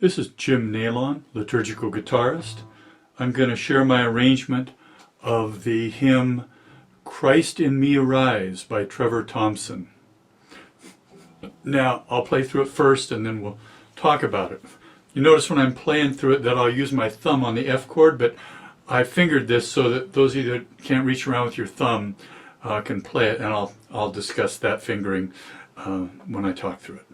This is Jim Nailon, liturgical guitarist. I'm going to share my arrangement of the hymn Christ in Me Arise by Trevor Thompson. Now, I'll play through it first and then we'll talk about it. You notice when I'm playing through it that I'll use my thumb on the F chord, but I fingered this so that those of you that can't reach around with your thumb can play it, and I'll discuss that fingering when I talk through it.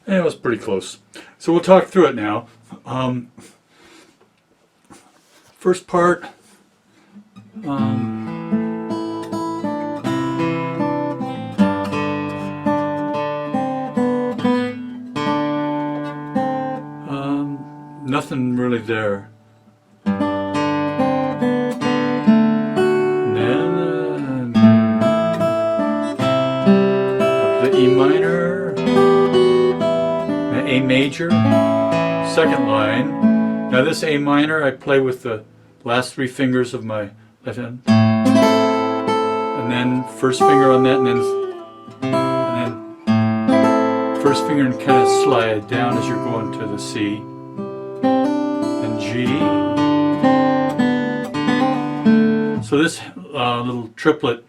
It was pretty close. So we'll talk through it now. First part, nothing really there. And then up to E minor. A major, second line. Now this A minor I play with the last three fingers of my left hand, and then first finger on that, and then first finger and kind of slide down as you're going to the C and G. So this little triplet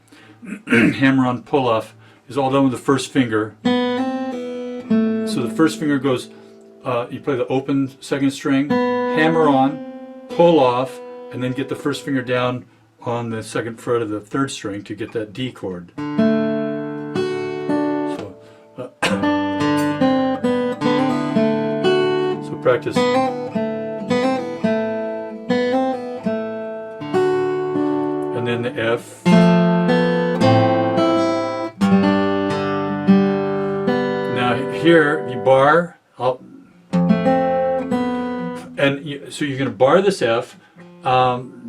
hammer-on pull-off is all done with the first finger. So the first finger goes, you play the open second string, hammer on, pull off, and then get the first finger down on the second fret of the third string to get that D chord. So, so practice. And then the F. Here you bar, so you're going to bar this F.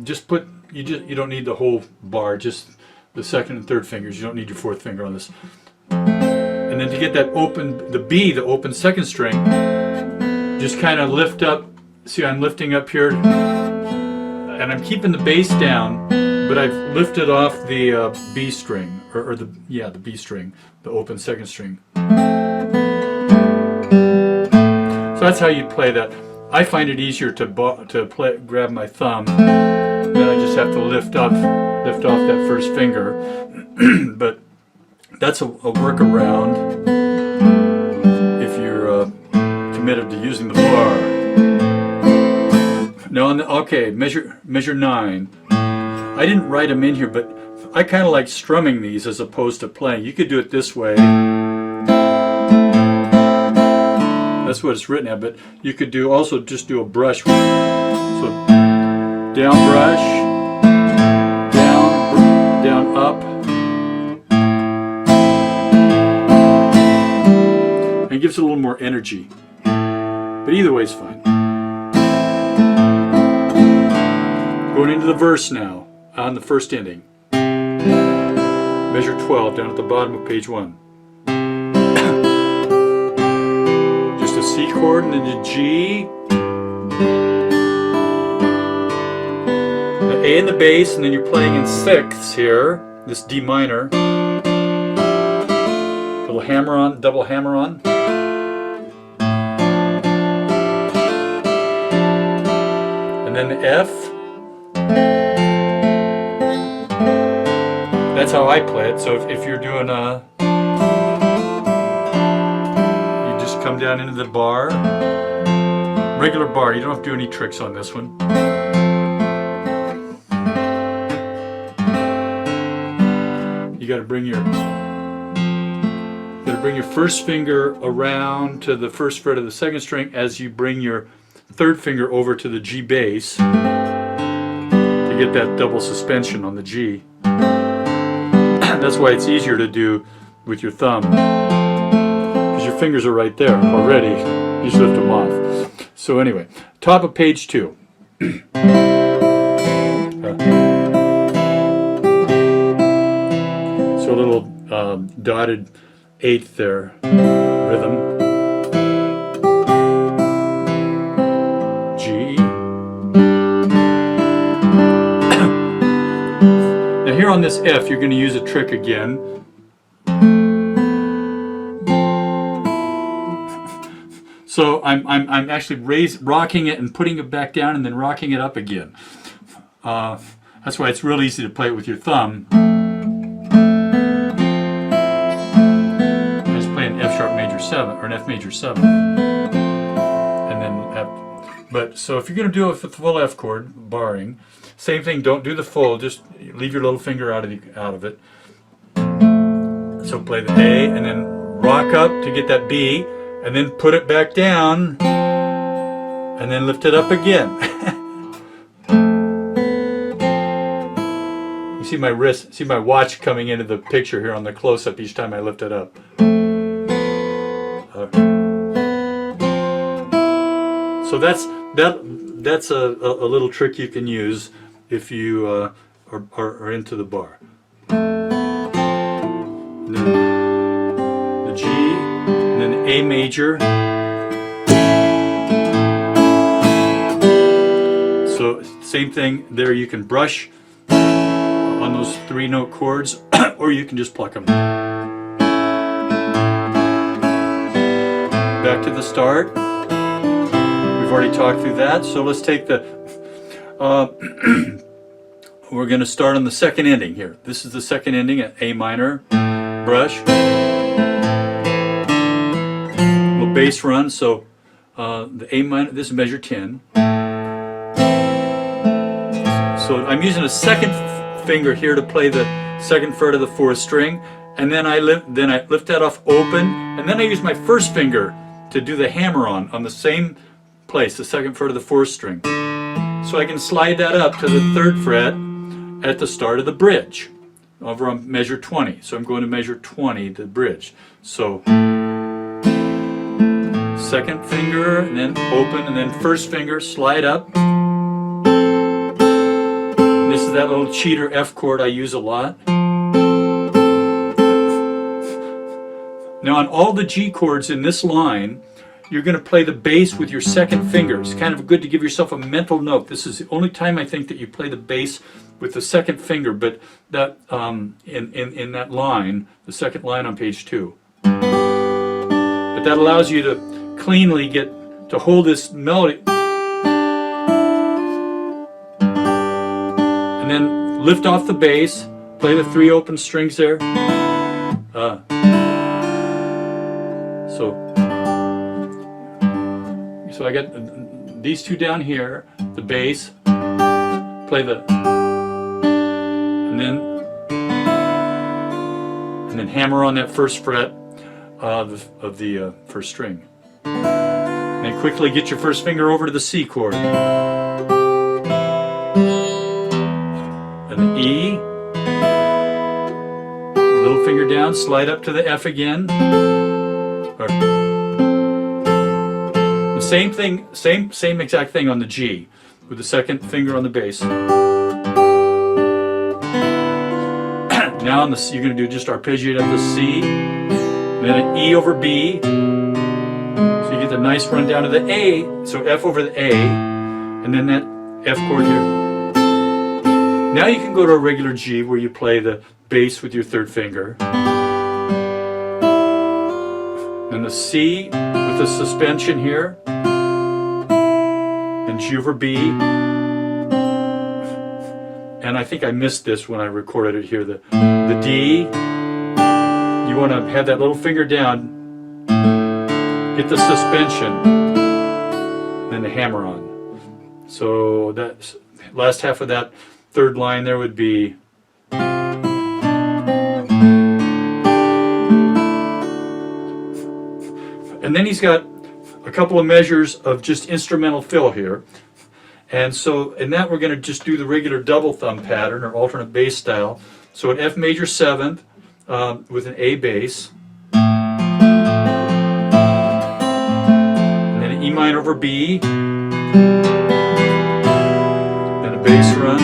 Just put you don't need the whole bar, just the second and third fingers. You don't need your fourth finger on this. And then to get that open, the B, the open second string, just kind of lift up. See, I'm lifting up here, and I'm keeping the bass down, but but I've lifted off the B string, or the B string, the open second string. So that's how you play that. I find it easier to grab my thumb. Then I just have to lift off that first finger. But that's a workaround if you're committed to using the bar. Now, okay, measure 9. I didn't write them in here, but I kind of like strumming these as opposed to playing. You could do it this way. That's what it's written at, but you could also just do a brush. So down brush, down up, and it gives it a little more energy. But either way is fine. Going into the verse now, on the first ending. Measure 12, down at the bottom of page 1. Just a C chord and then a G. The A in the bass, and then you're playing in sixths here. This D minor. Little hammer on, double hammer on. And then the F. That's how I play it. So if you're doing you just come down into the bar, regular bar. You don't have to do any tricks on this one. You got to bring your first finger around to the first fret of the second string as you bring your third finger over to the G bass to get that double suspension on the G. That's why it's easier to do with your thumb, because your fingers are right there already. You just lift them off. So anyway, top of page 2. So a little dotted eighth there, rhythm. G. Now here on this F, you're going to use a trick again. So I'm actually rocking it and putting it back down and then rocking it up again. That's why it's real easy to play it with your thumb. I just play an F sharp major 7 or an F major 7, and then F. But so if you're going to do it with the full F chord, barring, same thing. Don't do the full. Just leave your little finger out of it. So play the A and then rock up to get that B. And then put it back down, and then lift it up again. You see my wrist, see my watch coming into the picture here on the close-up each time I lift it up. So that's a little trick you can use if you are into the bar. And then the G. And then A major. So same thing there, you can brush on those 3-note chords or you can just pluck them. Back to the start. We've already talked through that, so let's take the we're going to start on the second ending here. This is the second ending at A minor, brush. Bass run, so the A minor, this is measure 10. So I'm using a second finger here to play the second fret of the 4th string, and then I lift that off open, and then I use my first finger to do the hammer on the same place, the 2nd fret of the 4th string. So I can slide that up to the 3rd fret at the start of the bridge, over on measure 20. So I'm going to measure 20, the bridge. So second finger, and then open, and then first finger, slide up. This is that little cheater F chord I use a lot. Now on all the G chords in this line, you're going to play the bass with your second finger. It's kind of good to give yourself a mental note. This is the only time I think that you play the bass with the second finger, but that in that line, the second line on page 2. But that allows you to cleanly get to hold this melody and then lift off the bass, play the 3 open strings there. So I got these 2 down here, the bass, play the, and then hammer on that first fret of the first string. And then quickly get your first finger over to the C chord. And the E, little finger down, slide up to the F again. Same thing, same exact thing on the G, with the second finger on the bass. Now on the C, you're going to do just arpeggiate up the C, and then an E over B. So you get the nice run down to the A. So F over the A, and then that F chord here. Now you can go to a regular G where you play the bass with your third finger. And the C with the suspension here. And G over B, and I think I missed this when I recorded it here, the D, you want to have that little finger down, get the suspension, and then the hammer on. So that last half of that third line there would be, and then he's got a couple of measures of just instrumental fill here. And so in that we're going to just do the regular double thumb pattern or alternate bass style. So an F major 7th with an A bass. And then an E minor over B. Then a bass run.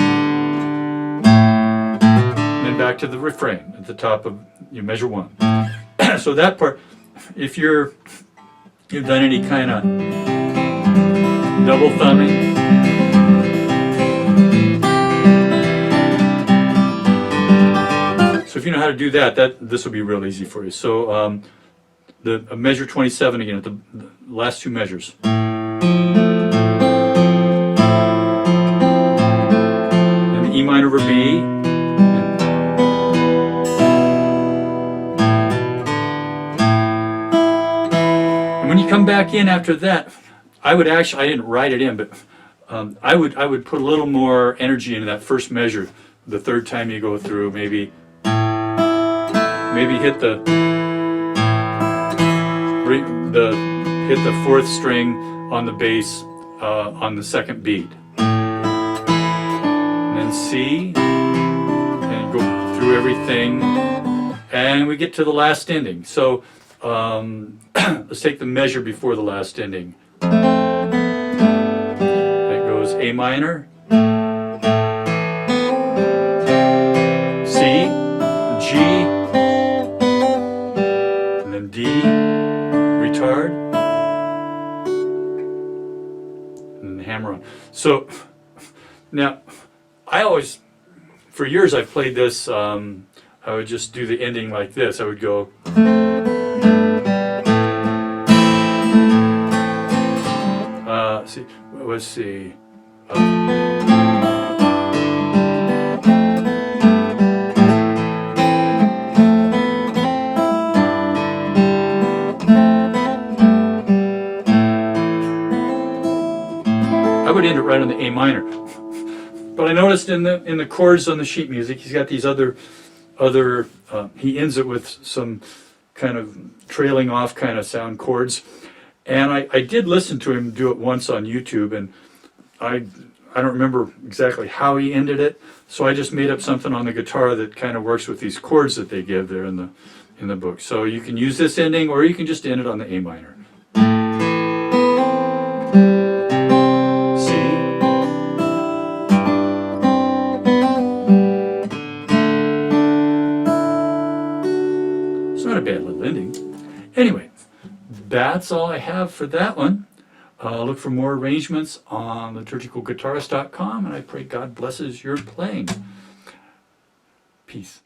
And then back to the refrain at the top of you measure 1. So that part, if you've done any kind of double thumbing, so if you know how to do that, this will be real easy for you. So the measure 27 again at the last 2 measures. And the E minor over B. When you come back in after that, I didn't write it in, but I would put a little more energy into that first measure. The third time you go through, maybe hit the 4th string on the bass on the second beat, and then C, and go through everything, and we get to the last ending. So. Let's take the measure before the last ending. That goes A minor, C, G, and then D, retard, and then hammer on. So now, for years I've played this, I would just do the ending like this. I would go. Let's see. I would end it right on the A minor, but I noticed in the chords on the sheet music, he's got these other. He ends it with some kind of trailing off kind of sound chords. And I did listen to him do it once on YouTube, and I don't remember exactly how he ended it, so I just made up something on the guitar that kind of works with these chords that they give there in the book. So you can use this ending, or you can just end it on the A minor. C. It's not a bad little ending. Anyway, that that's all I have for that one. Look for more arrangements on liturgicalguitarist.com, and I pray God blesses your playing. Peace.